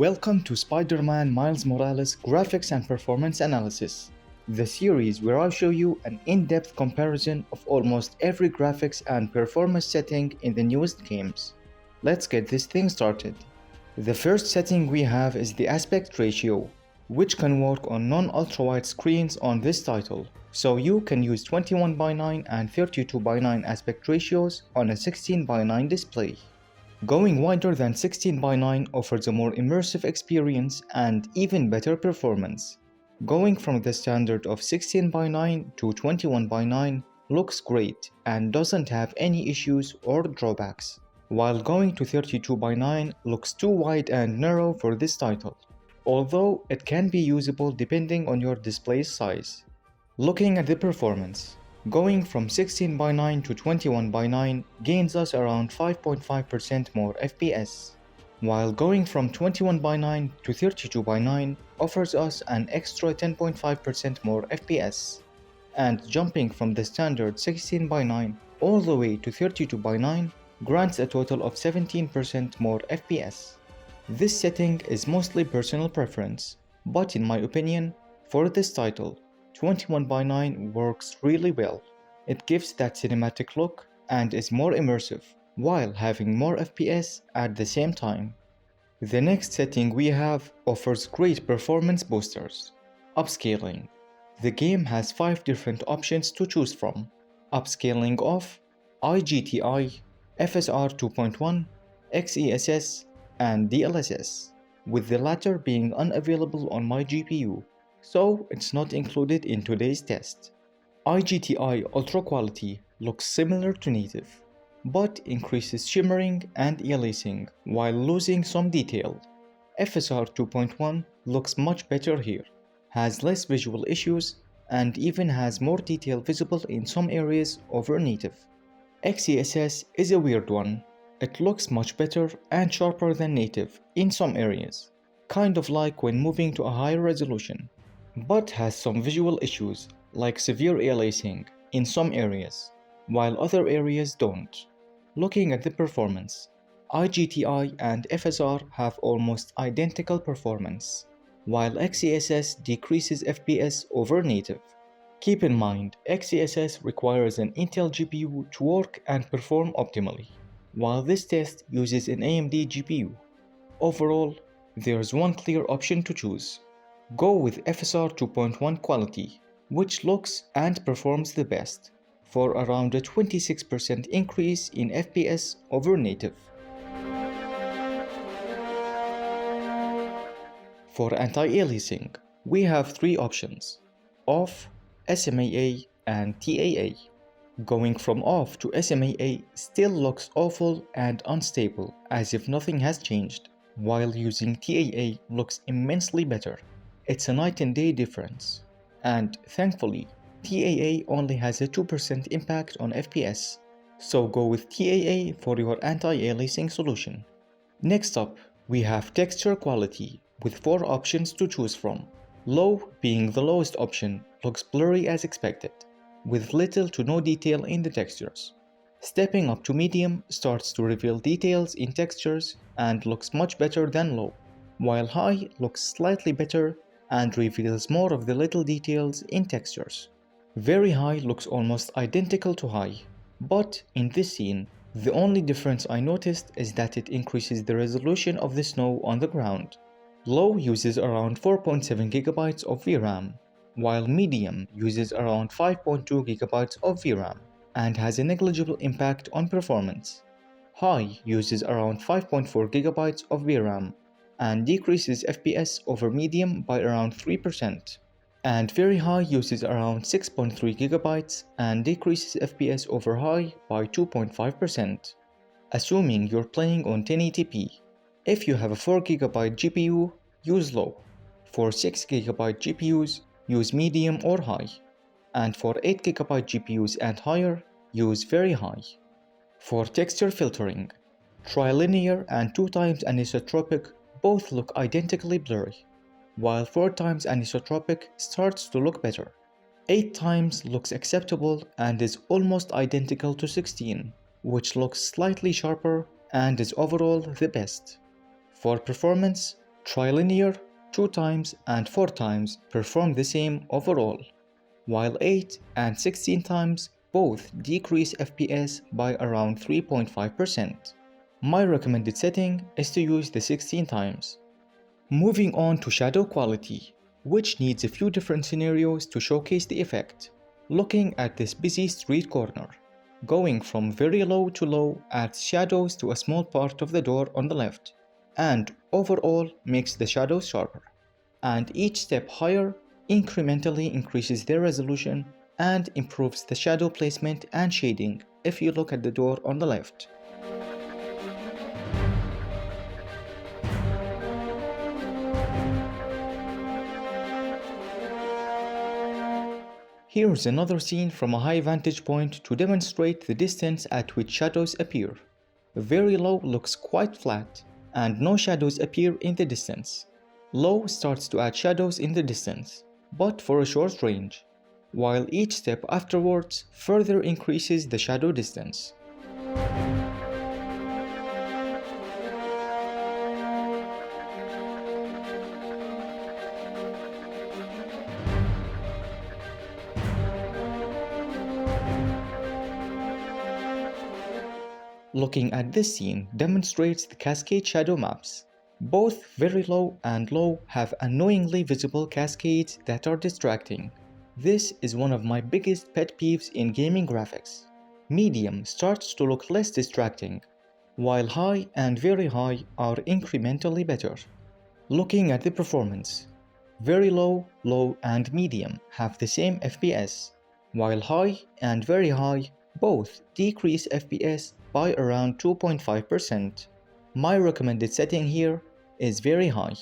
Welcome to Spider-Man Miles Morales Graphics and Performance Analysis, the series where I show you an in-depth comparison of almost every graphics and performance setting in the newest games. Let's get this thing started. The first setting we have is the aspect ratio, which can work on non-ultra-wide screens on this title, so you can use 21:9 and 32:9 aspect ratios on a 16:9 display. Going wider than 16:9 offers a more immersive experience and even better performance. Going from the standard of 16:9 to 21:9 looks great and doesn't have any issues or drawbacks, while going to 32:9 looks too wide and narrow for this title, although it can be usable depending on your display size. Looking at the performance, going from 16:9 to 21:9 gains us around 5.5% more FPS, while going from 21:9 to 32:9 offers us an extra 10.5% more FPS, and jumping from the standard 16:9 all the way to 32:9 grants a total of 17% more FPS. This setting is mostly personal preference, but in my opinion, for this title, 21:9 works really well. It gives that cinematic look and is more immersive, while having more FPS at the same time. The next setting we have offers great performance boosters. Upscaling. The game has 5 different options to choose from. Upscaling off, IGTI, FSR 2.1, XESS, and DLSS, with the latter being unavailable on my GPU, so it's not included in today's test. IGTI Ultra Quality looks similar to native, but increases shimmering and aliasing while losing some detail. FSR 2.1 looks much better here, has less visual issues, and even has more detail visible in some areas over native. XESS is a weird one. It looks much better and sharper than native in some areas, kind of like when moving to a higher resolution, but has some visual issues like severe aliasing in some areas, while other areas don't. Looking at the performance, IGTI and FSR have almost identical performance, while XESS decreases FPS over native. Keep in mind, XESS requires an Intel GPU to work and perform optimally, while this test uses an AMD GPU. Overall, there's one clear option to choose. Go with FSR 2.1 quality, which looks and performs the best, for around a 26% increase in FPS over native. For anti-aliasing, we have 3 options: off, SMAA, and TAA. Going from off to SMAA still looks awful and unstable, as if nothing has changed, while using TAA looks immensely better. It's a night and day difference, and thankfully, TAA only has a 2% impact on FPS, so go with TAA for your anti-aliasing solution. Next up, we have texture quality with 4 options to choose from. Low being the lowest option looks blurry as expected, with little to no detail in the textures. Stepping up to medium starts to reveal details in textures and looks much better than low, while high looks slightly better and reveals more of the little details in textures. Very high looks almost identical to high, but in this scene, the only difference I noticed is that it increases the resolution of the snow on the ground. Low uses around 4.7 GB of VRAM, while medium uses around 5.2 GB of VRAM and has a negligible impact on performance. High uses around 5.4 GB of VRAM and decreases FPS over medium by around 3%, and very high uses around 6.3 GB and decreases FPS over high by 2.5%, assuming you're playing on 1080p. If you have a 4 GB GPU, use low. For 6 GB GPUs, use medium or high, and for 8 GB GPUs and higher, use very high. For texture filtering, trilinear and 2x anisotropic both look identically blurry, while 4x anisotropic starts to look better. 8x looks acceptable and is almost identical to 16, which looks slightly sharper and is overall the best. For performance, Trilinear 2 times and 4 times perform the same overall, while 8 and 16 times both decrease FPS by around 3.5%. My recommended setting is to use the 16 times. Moving on to shadow quality, which needs a few different scenarios to showcase the effect. Looking at this busy street corner, going from very low to low adds shadows to a small part of the door on the left, and overall makes the shadows sharper. And each step higher incrementally increases their resolution and improves the shadow placement and shading if you look at the door on the left. Here's another scene from a high vantage point to demonstrate the distance at which shadows appear. Very low looks quite flat, and no shadows appear in the distance. Low starts to add shadows in the distance, but for a short range, while each step afterwards further increases the shadow distance. Looking at this scene demonstrates the cascade shadow maps. Both very low and low have annoyingly visible cascades that are distracting. This is one of my biggest pet peeves in gaming graphics. Medium starts to look less distracting, while high and very high are incrementally better. Looking at the performance, very low, low and medium have the same FPS, while high and very high both decrease FPS by around 2.5%. My recommended setting here is very high.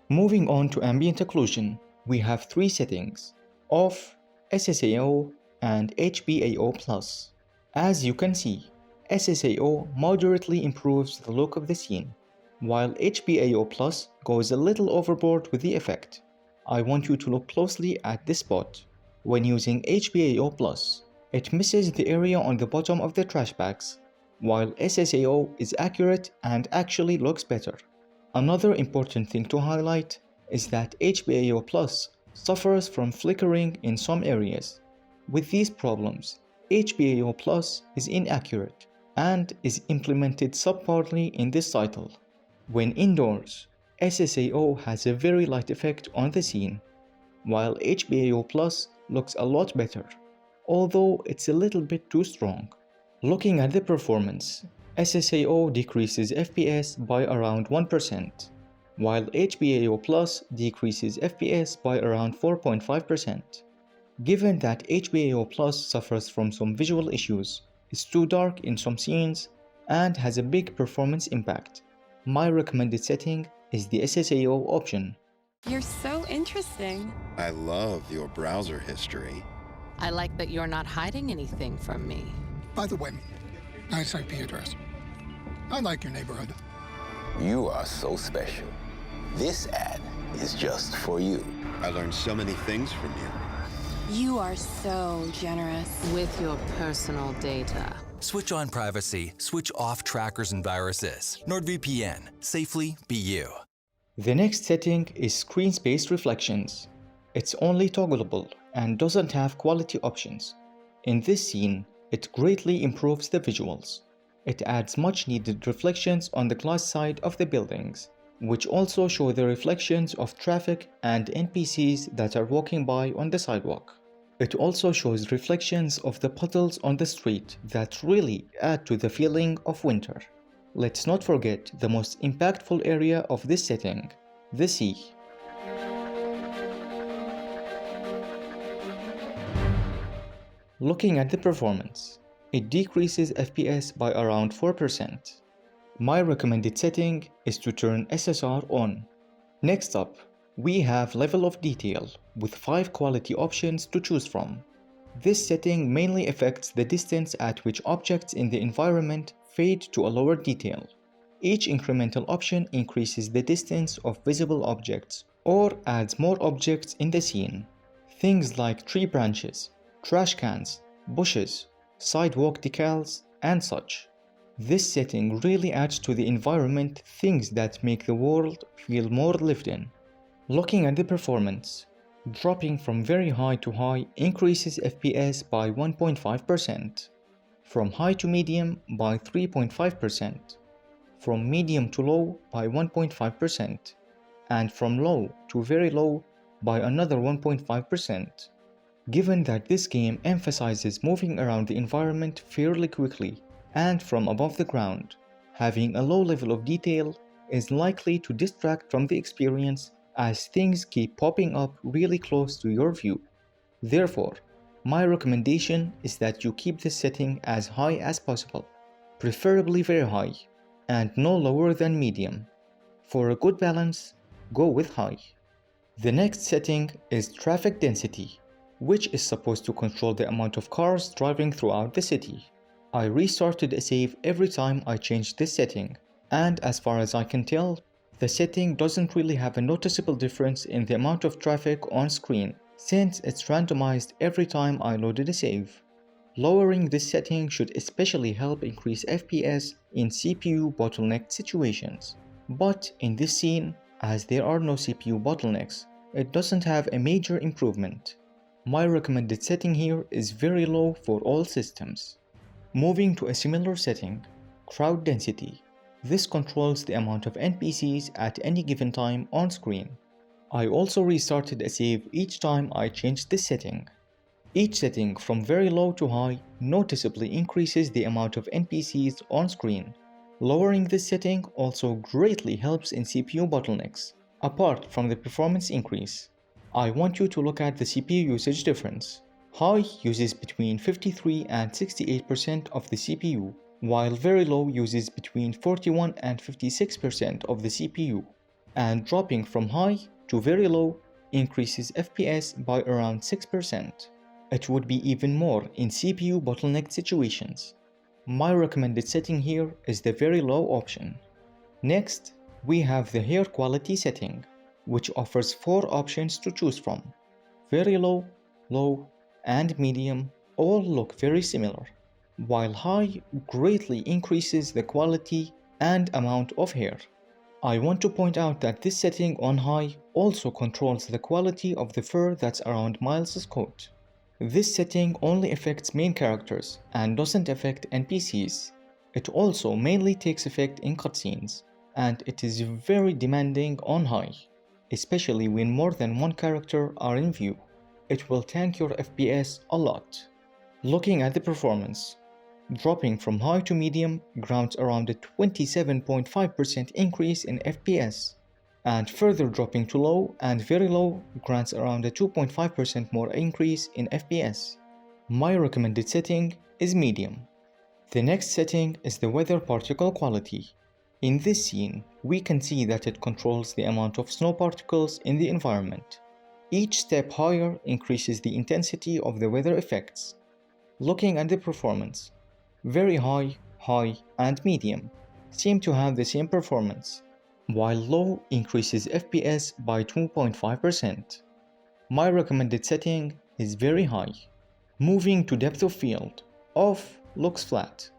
Moving on to ambient occlusion, we have 3 settings: off, SSAO, and HBAO+. As you can see, SSAO moderately improves the look of the scene, while HBAO+ goes a little overboard with the effect. I want you to look closely at this spot. When using HBAO+, it misses the area on the bottom of the trash bags, while SSAO is accurate and actually looks better. Another important thing to highlight is that HBAO+ suffers from flickering in some areas. With these problems, HBAO+ is inaccurate and is implemented subparly in this title. When indoors, SSAO has a very light effect on the scene, while HBAO+ looks a lot better, although it's a little bit too strong. Looking at the performance, SSAO decreases FPS by around 1%, while HBAO+ decreases FPS by around 4.5%. Given that HBAO+ suffers from some visual issues, is too dark in some scenes, and has a big performance impact, my recommended setting is the SSAO option. You're so interesting. I love your browser history. I like that you're not hiding anything from me. By the way, nice IP address. I like your neighborhood. You are so special. This ad is just for you. I learned so many things from you. You are so generous. With your personal data. Switch on privacy, switch off trackers and viruses. NordVPN, safely be you. The next setting is screen space reflections. It's only toggleable and doesn't have quality options. In this scene, it greatly improves the visuals. It adds much needed reflections on the glass side of the buildings, which also show the reflections of traffic and NPCs that are walking by on the sidewalk. It also shows reflections of the puddles on the street that really add to the feeling of winter. Let's not forget the most impactful area of this setting, the sea. Looking at the performance, it decreases FPS by around 4%. My recommended setting is to turn SSR on. Next up, we have level of detail with 5 quality options to choose from. This setting mainly affects the distance at which objects in the environment fade to a lower detail. Each incremental option increases the distance of visible objects or adds more objects in the scene. Things like tree branches, trash cans, bushes, sidewalk decals, and such. This setting really adds to the environment things that make the world feel more lived in. Looking at the performance, dropping from very high to high increases FPS by 1.5%, from high to medium by 3.5%, from medium to low by 1.5%, and from low to very low by another 1.5%. Given that this game emphasizes moving around the environment fairly quickly and from above the ground, having a low level of detail is likely to distract from the experience as things keep popping up really close to your view. Therefore, my recommendation is that you keep this setting as high as possible, preferably very high, and no lower than medium. For a good balance, go with high. The next setting is traffic density, which is supposed to control the amount of cars driving throughout the city. I restarted a save every time I changed this setting, and as far as I can tell, the setting doesn't really have a noticeable difference in the amount of traffic on screen, since it's randomized every time I loaded a save. Lowering this setting should especially help increase FPS in CPU bottlenecked situations. But in this scene, as there are no CPU bottlenecks, it doesn't have a major improvement. My recommended setting here is very low for all systems. Moving to a similar setting, crowd density. This controls the amount of NPCs at any given time on screen. I also restarted a save each time I changed this setting. Each setting from very low to high noticeably increases the amount of NPCs on screen. Lowering this setting also greatly helps in CPU bottlenecks, apart from the performance increase. I want you to look at the CPU usage difference. High uses between 53 and 68% of the CPU, while very low uses between 41 and 56% of the CPU, and dropping from high to very low increases FPS by around 6%. It would be even more in CPU bottleneck situations. My recommended setting here is the very low option. Next, we have the hair quality setting, which offers 4 options to choose from. Very low, low, and medium all look very similar, while high greatly increases the quality and amount of hair. I want to point out that this setting on high also controls the quality of the fur that's around Miles' coat. This setting only affects main characters and doesn't affect NPCs. It also mainly takes effect in cutscenes, and it is very demanding on high, especially when more than one character are in view. It will tank your FPS a lot. Looking at the performance, dropping from high to medium grants around a 27.5% increase in FPS, and further dropping to low and very low grants around a 2.5% more increase in FPS. My recommended setting is medium. The next setting is the weather particle quality. In this scene, we can see that it controls the amount of snow particles in the environment. Each step higher increases the intensity of the weather effects. Looking at the performance, very high, high, and medium seem to have the same performance, while low increases FPS by 2.5%. My recommended setting is very high. Moving to depth of field, off looks flat.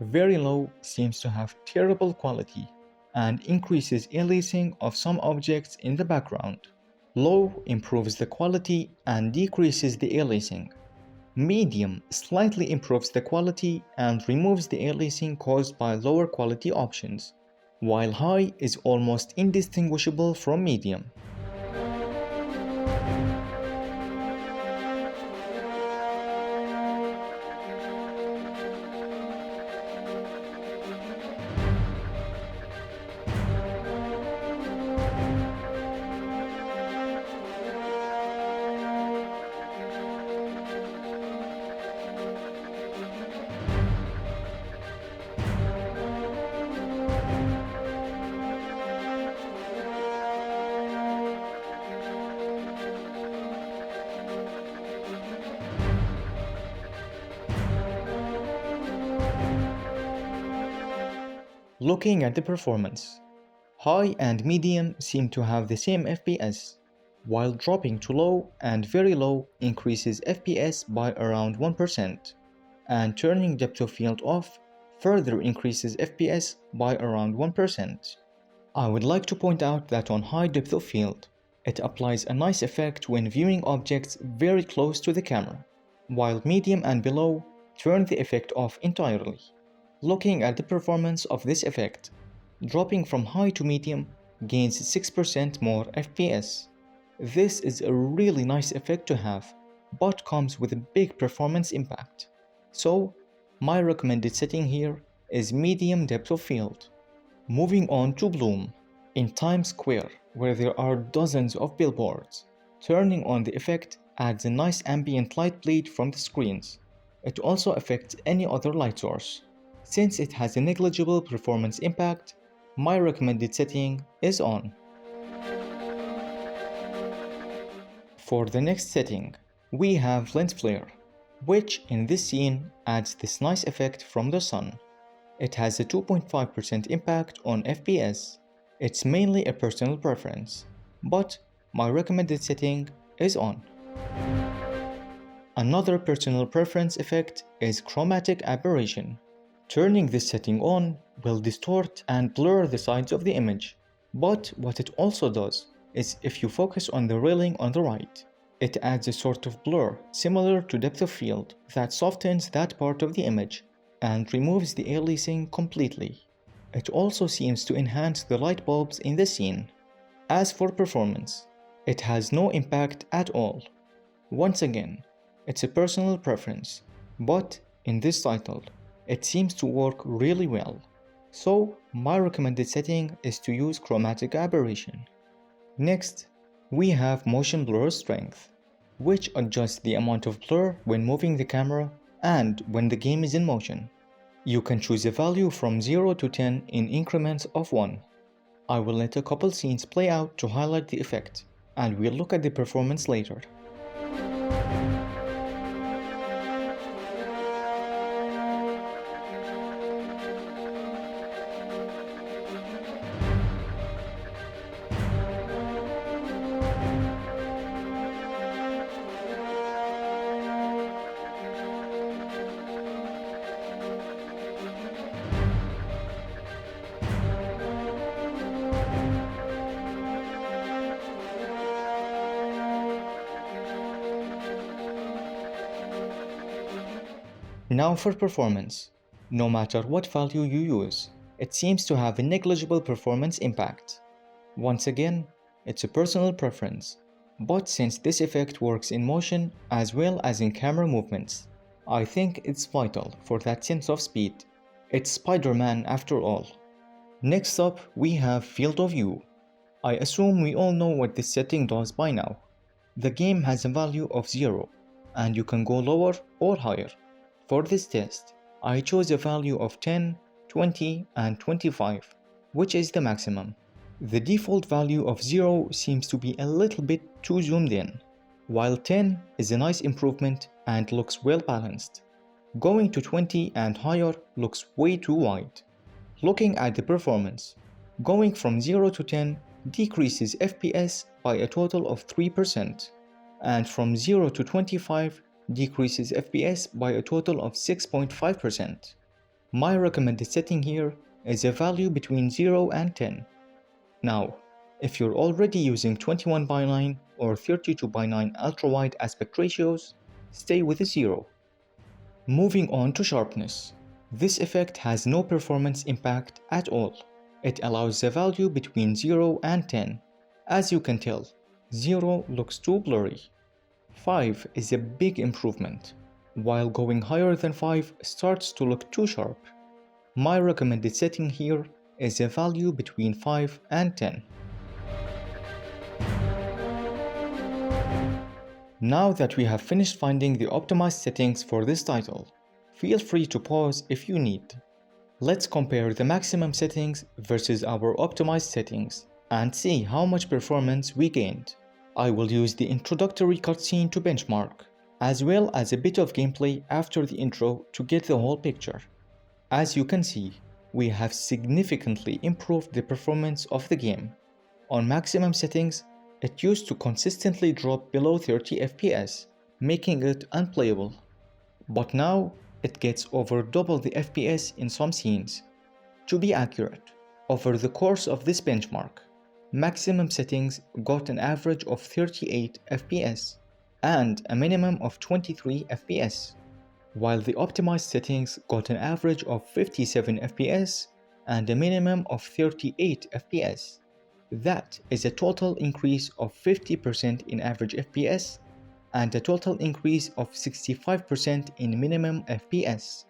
Very low seems to have terrible quality and increases aliasing of some objects in the background. Low improves the quality and decreases the aliasing. Medium slightly improves the quality and removes the aliasing caused by lower quality options, while high is almost indistinguishable from medium. Looking at the performance, high and medium seem to have the same FPS, while dropping to low and very low increases FPS by around 1%, and turning depth of field off further increases FPS by around 1%. I would like to point out that on high depth of field, it applies a nice effect when viewing objects very close to the camera, while medium and below turn the effect off entirely. Looking at the performance of this effect, dropping from high to medium gains 6% more FPS. This is a really nice effect to have, but comes with a big performance impact. So, my recommended setting here is medium depth of field. Moving on to bloom. In Times Square, where there are dozens of billboards, turning on the effect adds a nice ambient light bleed from the screens. It also affects any other light source. Since it has a negligible performance impact, my recommended setting is on. For the next setting, we have lens flare, which in this scene adds this nice effect from the sun. It has a 2.5% impact on FPS. It's mainly a personal preference, but my recommended setting is on. Another personal preference effect is chromatic aberration. Turning this setting on will distort and blur the sides of the image, but what it also does is if you focus on the railing on the right, it adds a sort of blur similar to depth of field that softens that part of the image and removes the aliasing completely. It also seems to enhance the light bulbs in the scene. As for performance, it has no impact at all. Once again, it's a personal preference, but in this title, it seems to work really well. So, my recommended setting is to use chromatic aberration. Next, we have motion blur strength, which adjusts the amount of blur when moving the camera and when the game is in motion. You can choose a value from 0 to 10 in increments of 1. I will let a couple scenes play out to highlight the effect, and we'll look at the performance later. Now for performance. No matter what value you use, it seems to have a negligible performance impact. Once again, it's a personal preference, but since this effect works in motion as well as in camera movements, I think it's vital for that sense of speed. It's Spider-Man after all. Next up, we have field of view. I assume we all know what this setting does by now. The game has a value of 0, and you can go lower or higher. For this test, I chose a value of 10, 20, and 25, which is the maximum. The default value of 0 seems to be a little bit too zoomed in, while 10 is a nice improvement and looks well balanced. Going to 20 and higher looks way too wide. Looking at the performance, going from 0 to 10 decreases FPS by a total of 3%, and from 0 to 25 decreases FPS by a total of 6.5%. My recommended setting here is a value between 0 and 10. Now, if you're already using 21:9 or 32:9 ultra-wide aspect ratios, stay with a 0. Moving on to sharpness. This effect has no performance impact at all. It allows a value between 0 and 10. As you can tell, 0 looks too blurry. 5 is a big improvement, while going higher than 5 starts to look too sharp. My recommended setting here is a value between 5 and 10. Now that we have finished finding the optimized settings for this title, feel free to pause if you need. Let's compare the maximum settings versus our optimized settings and see how much performance we gained. I will use the introductory cutscene to benchmark, as well as a bit of gameplay after the intro to get the whole picture. As you can see, we have significantly improved the performance of the game. On maximum settings, it used to consistently drop below 30 FPS, making it unplayable. But now, it gets over double the FPS in some scenes. To be accurate, over the course of this benchmark, maximum settings got an average of 38 FPS and a minimum of 23 FPS, while the optimized settings got an average of 57 FPS and a minimum of 38 FPS. That is a total increase of 50% in average FPS and a total increase of 65% in minimum FPS.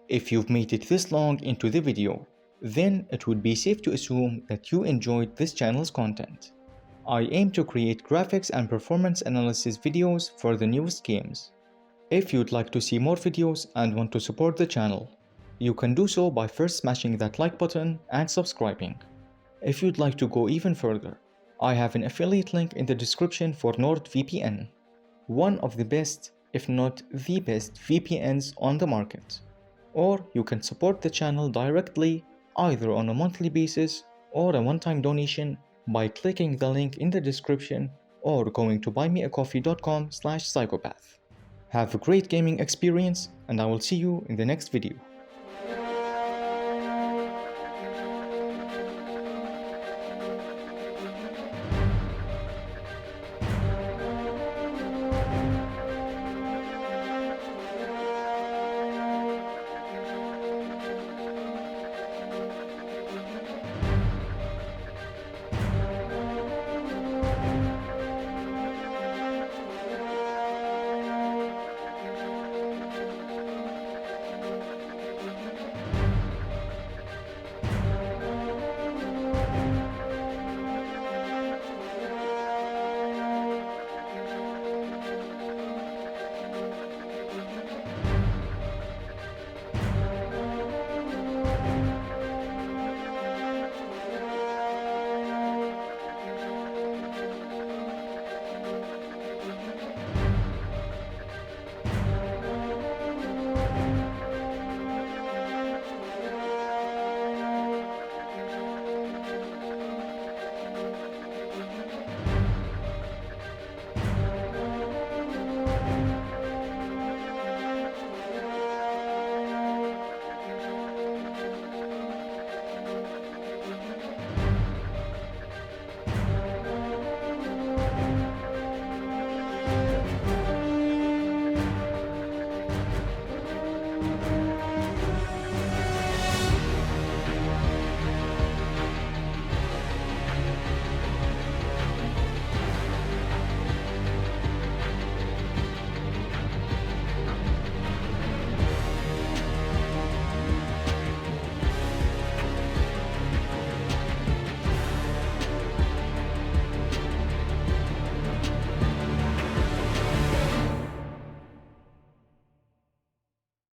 If you've made it this long into the video, then it would be safe to assume that you enjoyed this channel's content. I aim to create graphics and performance analysis videos for the newest games. If you'd like to see more videos and want to support the channel, you can do so by first smashing that like button and subscribing. If you'd like to go even further, I have an affiliate link in the description for NordVPN, one of the best, if not the best, VPNs on the market. Or you can support the channel directly either on a monthly basis or a one-time donation by clicking the link in the description or going to buymeacoffee.com/psychopath. Have a great gaming experience, and I will see you in the next video.